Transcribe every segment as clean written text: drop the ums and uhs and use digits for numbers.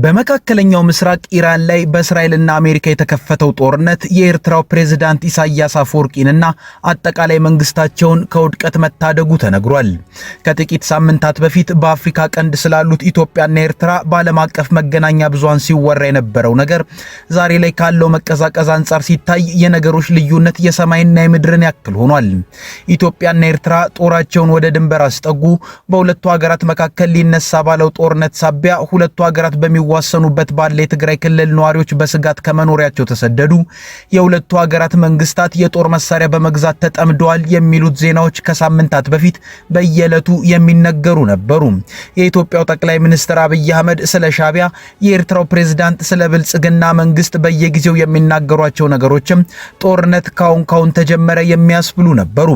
በመካከለኛው ምስራቅ ኢራን ላይ በእስራኤልና አሜሪካ የተከፈተው ጦርነት የኤርትራው ፕሬዝዳንት ኢሳያስ አፈወርቂንና አጠቃላይ መንግስታቸውን ከውድቀት መታደጉ ተነግሯል። ከጥቂት ሳምንታት በፊት በአፍሪካ ቀንድ ስላሉት ኢትዮጵያና ኤርትራ በዓለም አቀፍ መገናኛ ብዙሃን ሲወራ የነበረው ነገር ዛሬ ላይ ካለው መቀዛቀዝ አንጻር ሲታይ የነገሮች ልዩነት የሰማይና የምድርን ያክል ሆኗል። ኢትዮጵያና ኤርትራ ጦራቸውን ወደ ድንበር አስጠጉ። በሁለቱ ሀገራት መካከል ሊነሳ ባለው ጦርነት ሳቢያ ሁለቱ ሀገራት ዋሰኑበት ባለ የትግራይ ክልል ነዋሪዎች በስጋት ከመኖሪያቸው ተሰደዱ። የሁለቱ ሀገራት መንግስታት የጦር መሳሪያ በመግዛት ተጠምደዋል የሚሉት ዜናዎች ከሳምንታት በፊት በየዕለቱ የሚነገሩ ነበሩ። የኢትዮጵያው ጠቅላይ ሚኒስትር አብይ አህመድ ስለ ሻዕቢያ፣ የኤርትራው ፕሬዝዳንት ስለ ብልጽግና መንግስት በየጊዜው የሚናገሯቸው ነገሮችም ጦርነት ካሁን ተጀመረ የሚያስብሉ ነበሩ።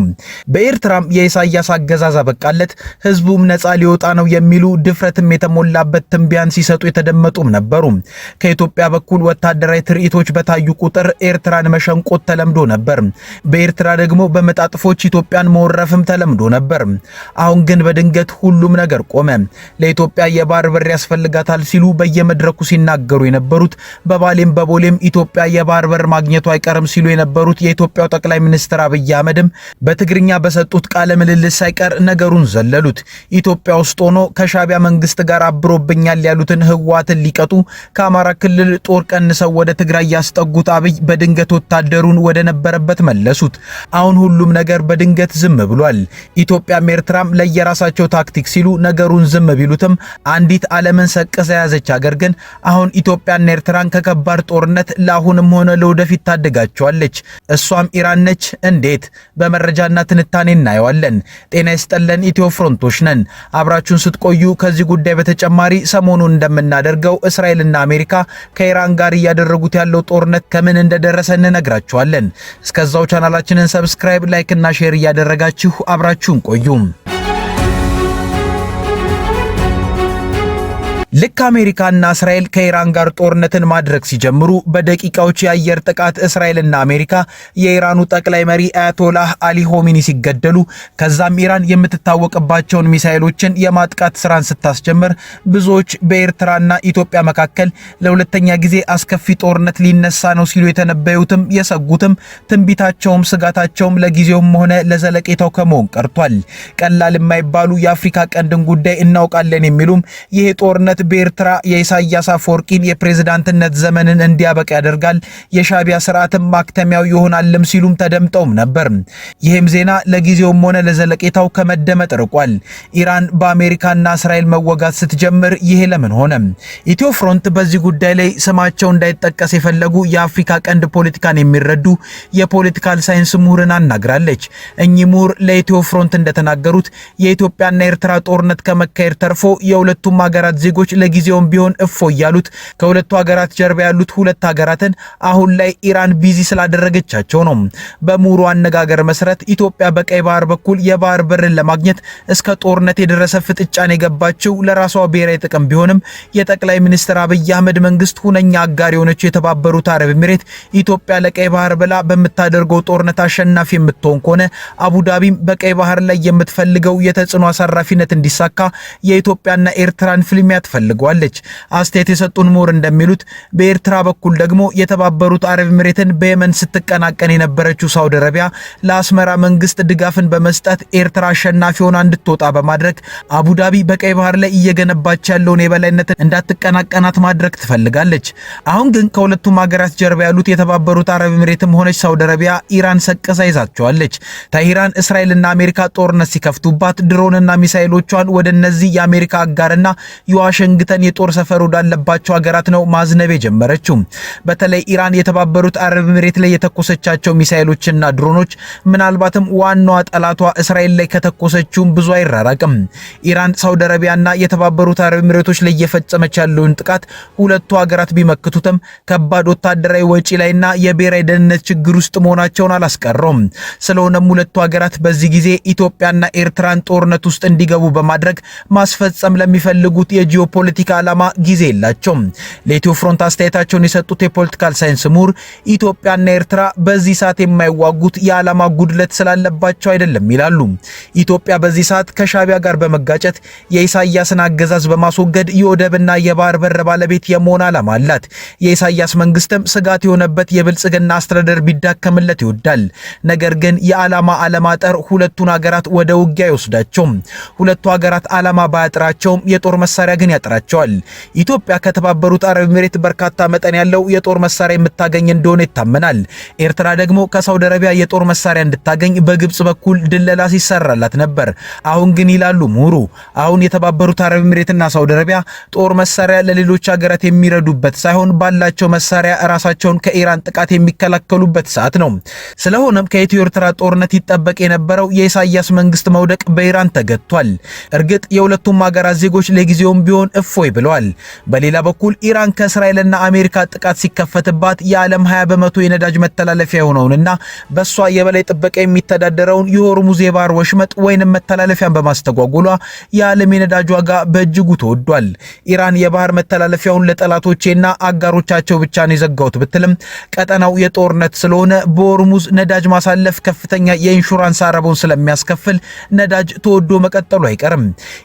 በኤርትራም የኢሳያስ አገዛዝ አበቃለት፣ ህዝቡም ነፃ ሊወጣ ነው የሚሉ ድፍረትም የተሞላበት ትንቢያን ሲሰጡ መጡም ነበሩ። ከኢትዮጵያ በኩል ወታደራዊ ትርኢቶች በታዩ ቁጥር ኤርትራን መሸንቆት ተለምዶ ነበር። በኤርትራ ደግሞ በመጣጥፎች ኢትዮጵያን መወረፍም ተለምዶ ነበር። አሁን ግን በድንገት ሁሉም ነገር ቆመ። ለኢትዮጵያ የባህር በር ያስፈልጋታል ሲሉ በየመድረኩ ሲናገሩ የነበሩት፣ በባሌም በቦሌም ኢትዮጵያ የባህር በር ማግኘቱ አይቀርም ሲሉ የነበሩት የኢትዮጵያው ጠቅላይ ሚኒስትር አብይ አህመድም በትግርኛ በሰጡት ቃለ ምልልስ ሳይቀር ነገሩን ዘለሉት። ኢትዮጵያ ውስጥ ሆኖ ከሻዕቢያ መንግስት ጋር አብሮብኛል ያሉትን ህወሓትን ሊቀጡ ከአማራ ክልል ጦር ቀንሰው ወደ ትግራይ ያስጠጉት አብይ በድንገት ወታደሩን ወደ ነበረበት መለሱት። አሁን ሁሉም ነገር በድንገት ዝም ብሏል። ኢትዮጵያም ኤርትራም ለየራሳቸው ታክቲክ ሲሉ ነገሩን ዝም ቢሉትም አንዲት ዓለምን ሰቅዛ ያዘች ሀገር ግን አሁን ኢትዮጵያና ኤርትራን ከከባድ ጦርነት ለአሁንም ሆነ ለወደፊት ታደጋቸዋለች። እሷም ኢራን ነች። እንዴት? በመረጃና ትንታኔ እናየዋለን። ጤና ይስጥልን፣ ኢትዮ ፍሮንቶች ነን። አብራችሁን ስትቆዩ ከዚህ ጉዳይ በተጨማሪ ሰሞኑን እንደምናደርገው እስራኤልና አሜሪካ ከኢራን ጋር እያደረጉት ያለው ጦርነት ከምን እንደደረሰ እንነግራችኋለን። እስከዛው ቻናላችንን ሰብስክራይብ፣ ላይክ እና ሼር እያደረጋችሁ አብራችሁን ቆዩ። ልክ አሜሪካና እስራኤል ከኢራን ጋር ጦርነትን ማድረግ ሲጀምሩ በደቂቃዎች የአየር ጥቃት እስራኤልና አሜሪካ የኢራኑ ጠቅላይ መሪ አያቶላህ አሊ ሆሚኒ ሲገደሉ፣ ከዛም ኢራን የምትታወቅባቸውን ሚሳኤሎችን የማጥቃት ስራን ስታስጀምር ብዙዎች በኤርትራና ኢትዮጵያ መካከል ለሁለተኛ ጊዜ አስከፊ ጦርነት ሊነሳ ነው ሲሉ የተነበዩትም የሰጉትም ትንቢታቸውም ስጋታቸውም ለጊዜውም ሆነ ለዘለቄታው ከመሆን ቀርቷል። ቀላል የማይባሉ የአፍሪካ ቀንድን ጉዳይ እናውቃለን የሚሉም ይሄ ጦርነት በኤርትራ የኢሳያስ አፈወርቂን የፕሬዝዳንትነት ዘመንን እንዲያበቃ ያደርጋል፣ የሻዕቢያ ስርዓትም ማክተሚያው ይሆናልም ሲሉም ተደምጠውም ነበር። ይህም ዜና ለጊዜውም ሆነ ለዘለቄታው ከመደመጥ ርቋል። ኢራን በአሜሪካና እስራኤል መወጋት ስትጀምር ይሄ ለምን ሆነ? ኢትዮ ፍሮንት በዚህ ጉዳይ ላይ ስማቸው እንዳይጠቀስ የፈለጉ የአፍሪካ ቀንድ ፖለቲካን የሚረዱ የፖለቲካል ሳይንስ ምሁርን አናግራለች። እኚህ ምሁር ለኢትዮ ፍሮንት እንደተናገሩት የኢትዮጵያና ኤርትራ ጦርነት ከመካሄድ ተርፎ የሁለቱም ሀገራት ዜጎች ለጊዜውም ቢሆን እፎ ያሉት ከሁለቱ ሀገራት ጀርባ ያሉት ሁለት ሀገራትን አሁን ላይ ኢራን ቢዚ ስላደረገቻቸው ነው። በምሁሩ አነጋገር መሰረት ኢትዮጵያ በቀይ ባህር በኩል የባህር በርን ለማግኘት እስከ ጦርነት የደረሰ ፍጥጫን የገባችው ለራሷ ብሔራዊ ጥቅም ቢሆንም የጠቅላይ ሚኒስትር አብይ አህመድ መንግስት ሁነኛ አጋር የሆነችው የተባበሩት አረብ ኤሚሬት ኢትዮጵያ ለቀይ ባህር ብላ በምታደርገው ጦርነት አሸናፊ የምትሆን ከሆነ አቡዳቢም በቀይ ባህር ላይ የምትፈልገው የተጽዕኖ አሳራፊነት እንዲሳካ የኢትዮጵያና ኤርትራን ፍልሚያ ትፈልጓለች። አስተያየት የሰጡን ምሁር እንደሚሉት በኤርትራ በኩል ደግሞ የተባበሩት አረብ ኤሚሬትን በየመን ስትቀናቀን የነበረችው ሳውዲ አረቢያ ለአስመራ መንግስት ድጋፍን በመስጠት ኤርትራ አሸናፊ ሆና እንድትወጣ በማድረግ አቡዳቢ በቀይ ባህር ላይ እየገነባች ያለውን የበላይነትን እንዳትቀናቀናት ማድረግ ትፈልጋለች። አሁን ግን ከሁለቱም ሀገራት ጀርባ ያሉት የተባበሩት አረብ ኤሚሬትም ሆነች ሳውዲ አረቢያ ኢራን ሰቅዛ ይዛቸዋለች። ተሂራን እስራኤልና አሜሪካ ጦርነት ሲከፍቱባት ድሮንና ሚሳኤሎቿን ወደ እነዚህ የአሜሪካ አጋርና የዋሽንግተን የጦር ሰፈር ወዳለባቸው ሀገራት ነው ማዝነብ የጀመረችው። በተለይ ኢራን የተባበሩት አረብ ኤሚሬት ላይ የተኮሰቻቸው ሚሳኤሎችና ድሮኖች ምናልባትም ዋናዋ ጠላቷ እስራኤል ላይ ከተኮሰችው ብዙ አይራራቅም። ኢራን ሳውዲ አረቢያና የተባበሩት አረብ ኤሚሬቶች ላይ እየፈጸመች ያለውን ጥቃት ሁለቱ ሀገራት ቢመክቱትም ከባድ ወታደራዊ ወጪ ላይና የብሔራዊ ደህንነት ችግር ውስጥ መሆናቸውን አላስቀረውም። ስለሆነም ሁለቱ ሀገራት በዚህ ጊዜ ኢትዮጵያና ኤርትራን ጦርነት ውስጥ እንዲገቡ በማድረግ ማስፈጸም ለሚፈልጉት የጂኦፖለቲካ ለፖለቲካ ዓላማ ጊዜ የላቸውም። ለኢትዮ ፍሮንት አስተያየታቸውን የሰጡት የፖለቲካል ሳይንስ ምሁር ኢትዮጵያና ኤርትራ በዚህ ሰዓት የማይዋጉት የዓላማ ጉድለት ስላለባቸው አይደለም ይላሉ። ኢትዮጵያ በዚህ ሰዓት ከሻቢያ ጋር በመጋጨት የኢሳያስን አገዛዝ በማስወገድ የወደብና የባህር በር ባለቤት የመሆን ዓላማ አላት። የኢሳያስ መንግስትም ስጋት የሆነበት የብልጽግና አስተዳደር ቢዳከምለት ይወዳል። ነገር ግን የዓላማ አለማጠር ሁለቱን ሀገራት ወደ ውጊያ ይወስዳቸው። ሁለቱ ሀገራት ዓላማ ባያጥራቸውም የጦር መሳሪያ ግን ያጥራቸዋል። ኢትዮጵያ ከተባበሩት አረብ ኤሚሬት በርካታ መጠን ያለው የጦር መሳሪያ የምታገኝ እንደሆነ ይታመናል። ኤርትራ ደግሞ ከሳውዲ አረቢያ የጦር መሳሪያ እንድታገኝ በግብጽ በኩል ድለላ ሲሰራላት ነበር። አሁን ግን ይላሉ ምሁሩ፣ አሁን የተባበሩት አረብ ኤሚሬትና ሳውዲ አረቢያ ጦር መሳሪያ ለሌሎች ሀገራት የሚረዱበት ሳይሆን ባላቸው መሳሪያ ራሳቸውን ከኢራን ጥቃት የሚከላከሉበት ሰዓት ነው። ስለሆነም ከኢትዮ ኤርትራ ጦርነት ይጠበቅ የነበረው የኢሳያስ መንግስት መውደቅ በኢራን ተገቷል። እርግጥ የሁለቱም ሀገራት ዜጎች ለጊዜውም ቢሆን እፎይ ብለዋል። በሌላ በኩል ኢራን ከእስራኤልና አሜሪካ ጥቃት ሲከፈትባት የዓለም 20% የነዳጅ መተላለፊያ የሆነውንና በሷ የበላይ ጥበቃ የሚተዳደረውን የሆርሙዝ የባህር ወሽመጥ ወይንም መተላለፊያን በማስተጓጎሏ የዓለም የነዳጅ ዋጋ በእጅጉ ተወዷል። ኢራን የባህር መተላለፊያውን ለጠላቶቼና አጋሮቻቸው ብቻ ነው የዘጋሁት ብትልም ቀጠናው የጦርነት ስለሆነ በሆርሙዝ ነዳጅ ማሳለፍ ከፍተኛ የኢንሹራንስ አረቦን ስለሚያስከፍል ነዳጅ ተወዶ መቀጠሉ አይቀርም።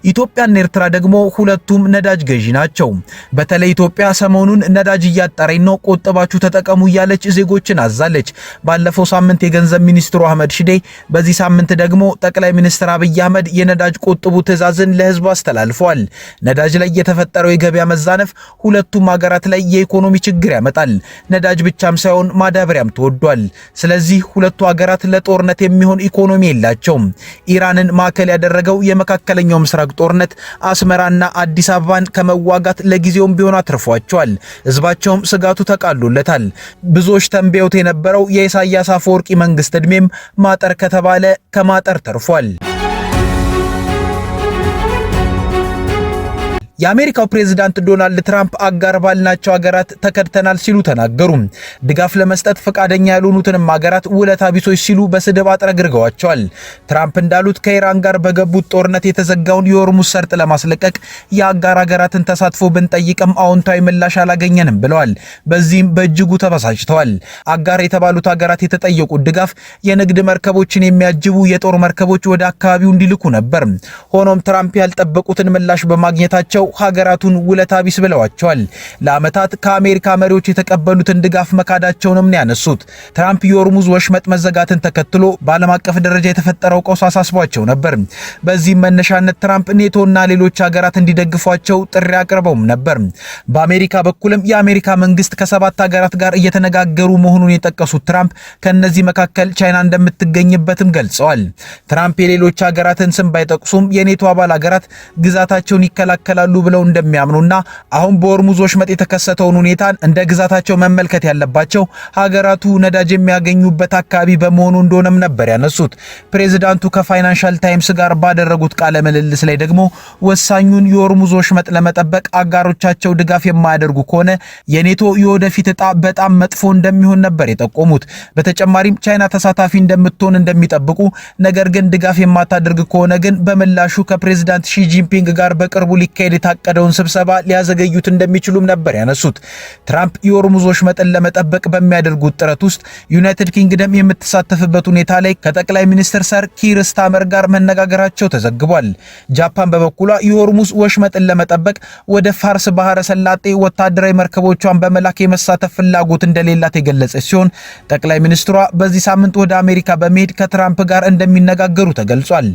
ኢትዮጵያና ኤርትራ ደግሞ ሁለቱም ነዳጅ ገዢ ናቸው። በተለይ ኢትዮጵያ ሰሞኑን ነዳጅ እያጠረኝ ነው፣ ቆጥባችሁ ተጠቀሙ እያለች ዜጎችን አዛለች። ባለፈው ሳምንት የገንዘብ ሚኒስትሩ አህመድ ሽዴ፣ በዚህ ሳምንት ደግሞ ጠቅላይ ሚኒስትር አብይ አህመድ የነዳጅ ቆጥቡ ትዕዛዝን ለህዝቡ አስተላልፈዋል። ነዳጅ ላይ የተፈጠረው የገበያ መዛነፍ ሁለቱም ሀገራት ላይ የኢኮኖሚ ችግር ያመጣል። ነዳጅ ብቻም ሳይሆን ማዳበሪያም ተወዷል። ስለዚህ ሁለቱ ሀገራት ለጦርነት የሚሆን ኢኮኖሚ የላቸውም። ኢራንን ማዕከል ያደረገው የመካከለኛው ምስራቅ ጦርነት አስመራና አዲስ አበባን ከመዋጋት ለጊዜውም ቢሆን አትርፏቸዋል። ህዝባቸውም ስጋቱ ተቃሎለታል። ብዙዎች ተንበዩት የነበረው የኢሳያስ አፈወርቂ መንግስት ዕድሜም ማጠር ከተባለ ከማጠር ተርፏል። የአሜሪካው ፕሬዝዳንት ዶናልድ ትራምፕ አጋር ባልናቸው ሀገራት ተከድተናል ሲሉ ተናገሩ። ድጋፍ ለመስጠት ፈቃደኛ ያልሆኑትንም ሀገራት ውለታ ቢሶች ሲሉ በስድብ አጥረግርገዋቸዋል። ትራምፕ እንዳሉት ከኢራን ጋር በገቡት ጦርነት የተዘጋውን የሆርሙዝ ሰርጥ ለማስለቀቅ የአጋር ሀገራትን ተሳትፎ ብንጠይቅም አዎንታዊ ምላሽ አላገኘንም ብለዋል። በዚህም በእጅጉ ተበሳጭተዋል። አጋር የተባሉት ሀገራት የተጠየቁት ድጋፍ የንግድ መርከቦችን የሚያጅቡ የጦር መርከቦች ወደ አካባቢው እንዲልኩ ነበር። ሆኖም ትራምፕ ያልጠበቁትን ምላሽ በማግኘታቸው ሀገራቱን ውለታ ቢስ ብለዋቸዋል። ለዓመታት ከአሜሪካ መሪዎች የተቀበሉትን ድጋፍ መካዳቸውንም ነው ያነሱት። ትራምፕ የሆርሙዝ ወሽመጥ መዘጋትን ተከትሎ በዓለም አቀፍ ደረጃ የተፈጠረው ቀውስ አሳስቧቸው ነበር። በዚህም መነሻነት ትራምፕ ኔቶና ሌሎች ሀገራት እንዲደግፏቸው ጥሪ አቅርበውም ነበር። በአሜሪካ በኩልም የአሜሪካ መንግስት ከ7 ሀገራት ጋር እየተነጋገሩ መሆኑን የጠቀሱት ትራምፕ ከነዚህ መካከል ቻይና እንደምትገኝበትም ገልጸዋል። ትራምፕ የሌሎች ሀገራትን ስም ባይጠቅሱም የኔቶ አባል ሀገራት ግዛታቸውን ይከላከላሉ ብለው እንደሚያምኑና አሁን በሆርሙዝ ወሽመጥ የተከሰተውን ሁኔታን እንደ ግዛታቸው መመልከት ያለባቸው ሀገራቱ ነዳጅ የሚያገኙበት አካባቢ በመሆኑ እንደሆነም ነበር ያነሱት። ፕሬዝዳንቱ ከፋይናንሻል ታይምስ ጋር ባደረጉት ቃለ ምልልስ ላይ ደግሞ ወሳኙን የሆርሙዝ ወሽመጥ ለመጠበቅ አጋሮቻቸው ድጋፍ የማያደርጉ ከሆነ የኔቶ የወደፊት ዕጣ በጣም መጥፎ እንደሚሆን ነበር የጠቆሙት። በተጨማሪም ቻይና ተሳታፊ እንደምትሆን እንደሚጠብቁ፣ ነገር ግን ድጋፍ የማታደርግ ከሆነ ግን በምላሹ ከፕሬዝዳንት ሺ ጂንፒንግ ጋር በቅርቡ ሊካሄድ የታቀደውን ስብሰባ ሊያዘገዩት እንደሚችሉም ነበር ያነሱት። ትራምፕ የሆርሙዝ ወሽመጥን ለመጠበቅ በሚያደርጉት ጥረት ውስጥ ዩናይትድ ኪንግደም የምትሳተፍበት ሁኔታ ላይ ከጠቅላይ ሚኒስትር ሰር ኪር ስታመር ጋር መነጋገራቸው ተዘግቧል። ጃፓን በበኩሏ የሆርሙዝ ወሽመጥን ለመጠበቅ ወደ ፋርስ ባህረ ሰላጤ ወታደራዊ መርከቦቿን በመላክ የመሳተፍ ፍላጎት እንደሌላት የገለጸች ሲሆን ጠቅላይ ሚኒስትሯ በዚህ ሳምንት ወደ አሜሪካ በመሄድ ከትራምፕ ጋር እንደሚነጋገሩ ተገልጿል።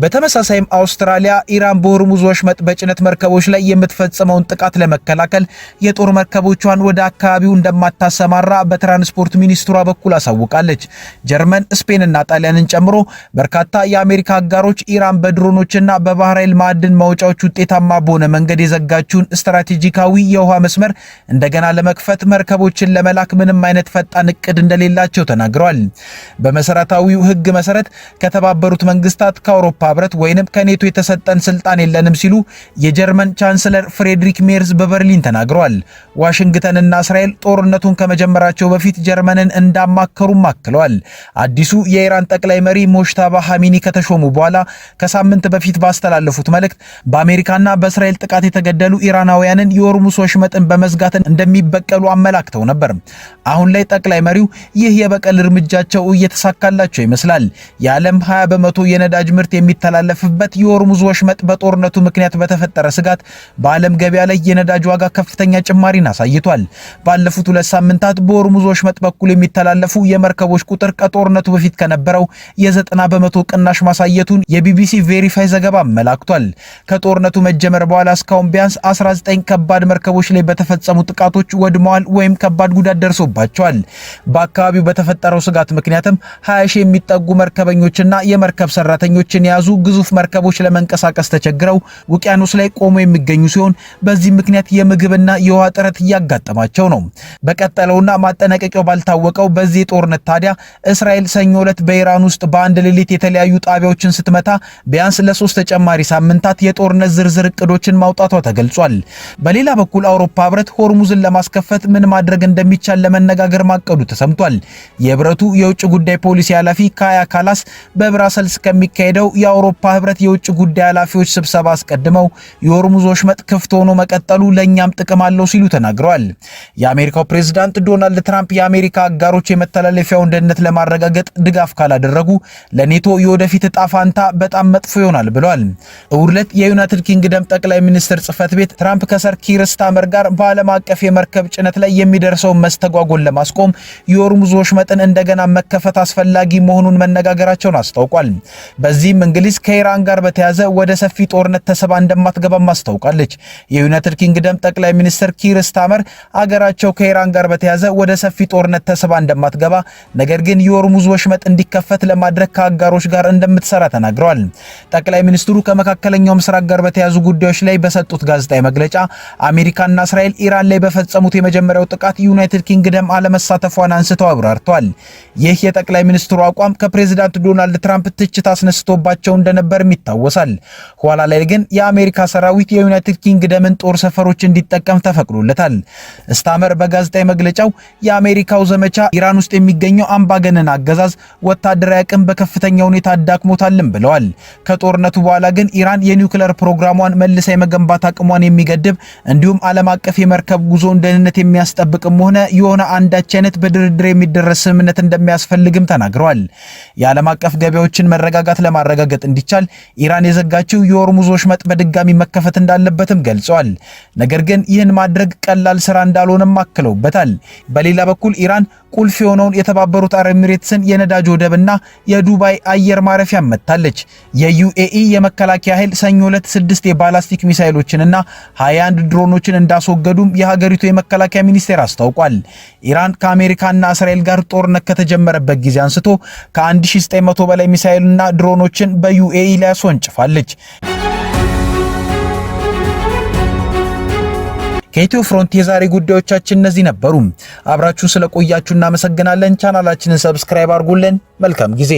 በተመሳሳይም አውስትራሊያ ኢራን በሆርሙዝ ወሽመጥ በጭነት መርከቦች ላይ የምትፈጽመውን ጥቃት ለመከላከል የጦር መርከቦቿን ወደ አካባቢው እንደማታሰማራ በትራንስፖርት ሚኒስትሯ በኩል አሳውቃለች። ጀርመን፣ ስፔንና ጣሊያንን ጨምሮ በርካታ የአሜሪካ አጋሮች ኢራን በድሮኖችና በባህር ኃይል ማዕድን ማውጫዎች ውጤታማ በሆነ መንገድ የዘጋችውን ስትራቴጂካዊ የውሃ መስመር እንደገና ለመክፈት መርከቦችን ለመላክ ምንም አይነት ፈጣን እቅድ እንደሌላቸው ተናግረዋል። በመሰረታዊው ሕግ መሰረት ከተባበሩት መንግስታት፣ ከአውሮፓ ህብረት ወይንም ከኔቶ የተሰጠን ስልጣን የለንም ሲሉ የጀርመን የጀርመን ቻንስለር ፍሬድሪክ ሜርዝ በበርሊን ተናግረዋል። ዋሽንግተንና እስራኤል ጦርነቱን ከመጀመራቸው በፊት ጀርመንን እንዳማከሩም አክለዋል። አዲሱ የኢራን ጠቅላይ መሪ ሞጅታባ ሐሚኒ ከተሾሙ በኋላ ከሳምንት በፊት ባስተላለፉት መልእክት በአሜሪካና በእስራኤል ጥቃት የተገደሉ ኢራናውያንን የሆርሙዝ ወሽመጥን በመዝጋት እንደሚበቀሉ አመላክተው ነበር። አሁን ላይ ጠቅላይ መሪው ይህ የበቀል እርምጃቸው እየተሳካላቸው ይመስላል። የዓለም 20 በመቶ የነዳጅ ምርት የሚተላለፍበት የሆርሙዝ ወሽመጥ በጦርነቱ ምክንያት በተፈጠረ ስጋት በዓለም ገበያ ላይ የነዳጅ ዋጋ ከፍተኛ ጭማሪን አሳይቷል። ባለፉት 2 ሳምንታት በሆርሙዝ ወሽመጥ በኩል የሚተላለፉ የመርከቦች ቁጥር ከጦርነቱ በፊት ከነበረው የ90 በመቶ ቅናሽ ማሳየቱን የቢቢሲ ቬሪፋይ ዘገባ አመላክቷል። ከጦርነቱ መጀመር በኋላ እስካሁን ቢያንስ 19 ከባድ መርከቦች ላይ በተፈጸሙ ጥቃቶች ወድመዋል ወይም ከባድ ጉዳት ደርሶባቸዋል። በአካባቢው በተፈጠረው ስጋት ምክንያትም 20 ሺህ የሚጠጉ መርከበኞችና የመርከብ ሰራተኞችን የያዙ ግዙፍ መርከቦች ለመንቀሳቀስ ተቸግረው ውቅያኖስ ላይ ቆሞ የሚገኙ ሲሆን በዚህ ምክንያት የምግብና የውሃ እጥረት እያጋጠማቸው ነው። በቀጠለውና ማጠናቀቂያው ባልታወቀው በዚህ ጦርነት ታዲያ እስራኤል ሰኞ ዕለት በኢራን ውስጥ በአንድ ሌሊት የተለያዩ ጣቢያዎችን ስትመታ ቢያንስ ለ3 ተጨማሪ ሳምንታት የጦርነት ዝርዝር እቅዶችን ማውጣቷ ተገልጿል። በሌላ በኩል አውሮፓ ህብረት ሆርሙዝን ለማስከፈት ምን ማድረግ እንደሚቻል ለመነጋገር ማቀዱ ተሰምቷል። የህብረቱ የውጭ ጉዳይ ፖሊሲ ኃላፊ ካያ ካላስ በብራሰልስ ከሚካሄደው የአውሮፓ ህብረት የውጭ ጉዳይ ኃላፊዎች ስብሰባ አስቀድመው የሆርሙዝ ወሽመጥ ክፍት ሆኖ መቀጠሉ ለኛም ጥቅም አለው ሲሉ ተናግረዋል። የአሜሪካው ፕሬዝዳንት ዶናልድ ትራምፕ የአሜሪካ አጋሮች የመተላለፊያውን ደህንነት ለማረጋገጥ ድጋፍ ካላደረጉ ለኔቶ የወደፊት ዕጣ ፋንታ በጣም መጥፎ ይሆናል ብለዋል። እሁድ ዕለት የዩናይትድ ኪንግደም ጠቅላይ ሚኒስትር ጽህፈት ቤት ትራምፕ ከሰር ኪር ስታመር ጋር በዓለም አቀፍ የመርከብ ጭነት ላይ የሚደርሰውን መስተጓጎል ለማስቆም የሆርሙዝ ወሽመጥን እንደገና መከፈት አስፈላጊ መሆኑን መነጋገራቸውን አስታውቋል። በዚህም እንግሊዝ ከኢራን ጋር በተያያዘ ወደ ሰፊ ጦርነት ተሰባ እንደማትገባም አስታውቃለች። የዩናይትድ ኪንግደም ጠቅላይ ሚኒስትር ኪር ስታመር አገራቸው ከኢራን ጋር በተያያዘ ወደ ሰፊ ጦርነት ተሰባ እንደማትገባ ነገር ግን የሆርሙዝ ወሽመጥ እንዲከፈት ለማድረግ ከአጋሮች ጋር እንደምትሰራ ተናግረዋል። ጠቅላይ ሚኒስትሩ ከመካከለኛው ምስራቅ ጋር በተያያዙ ጉዳዮች ላይ በሰጡት ጋዜጣዊ መግለጫ አሜሪካና እስራኤል ኢራን ላይ በፈጸሙት የመጀመሪያው ጥቃት ዩናይትድ ኪንግደም አለመሳተፏን አንስተው አብራርተዋል። ይህ የጠቅላይ ሚኒስትሩ አቋም ከፕሬዝዳንት ዶናልድ ትራምፕ ትችት አስነስቶባቸው እንደነበርም ይታወሳል። ኋላ ላይ ግን የአሜሪካ ሰራዊት የዩናይትድ ኪንግደምን ጦር ሰፈሮች እንዲጠቀም ተፈቅዶለታል። ስታመር በጋዜጣዊ መግለጫው የአሜሪካው ዘመቻ ኢራን ውስጥ የሚገኘው አምባገነን አገዛዝ ወታደራዊ አቅም በከፍተኛ ሁኔታ አዳክሞታልም ብለዋል። ከጦርነቱ በኋላ ግን ኢራን የኒውክሌር ፕሮግራሟን መልሳ የመገንባት አቅሟን የሚገድብ እንዲሁም ዓለም አቀፍ የመርከብ ጉዞን ደህንነት የሚያስጠብቅም ሆነ የሆነ አንዳች አይነት በድርድር የሚደረስ ስምምነት እንደሚያስፈልግም ተናግረዋል። የዓለም አቀፍ ገበያዎችን መረጋጋት ለማረጋገጥ እንዲቻል ኢራን የዘጋችው የሆርሙዝ ወሽመጥ በድጋሚ መከፈት እንዳለበትም ገልጸዋል። ነገር ግን ይህን ማድረግ ቀላል ስራ እንዳልሆነም አክለውበታል። በሌላ በኩል ኢራን ቁልፍ የሆነውን የተባበሩት አረብ ኤሚሬትስን የነዳጅ ወደብና የዱባይ አየር ማረፊያ መታለች። የዩኤኢ የመከላከያ ኃይል ሰኞ ዕለት 6 የባላስቲክ ሚሳኤሎችንና 21 ድሮኖችን እንዳስወገዱም የሀገሪቱ የመከላከያ ሚኒስቴር አስታውቋል። ኢራን ከአሜሪካና እስራኤል ጋር ጦርነት ከተጀመረበት ጊዜ አንስቶ ከ1900 በላይ ሚሳኤልና ድሮኖችን በዩኤኢ ላይ አስወንጭፋለች። ከኢትዮ ፍሮንት የዛሬ ጉዳዮቻችን እነዚህ ነበሩ። አብራችሁን ስለቆያችሁ እናመሰግናለን። ቻናላችንን ሰብስክራይብ አድርጉልን። መልካም ጊዜ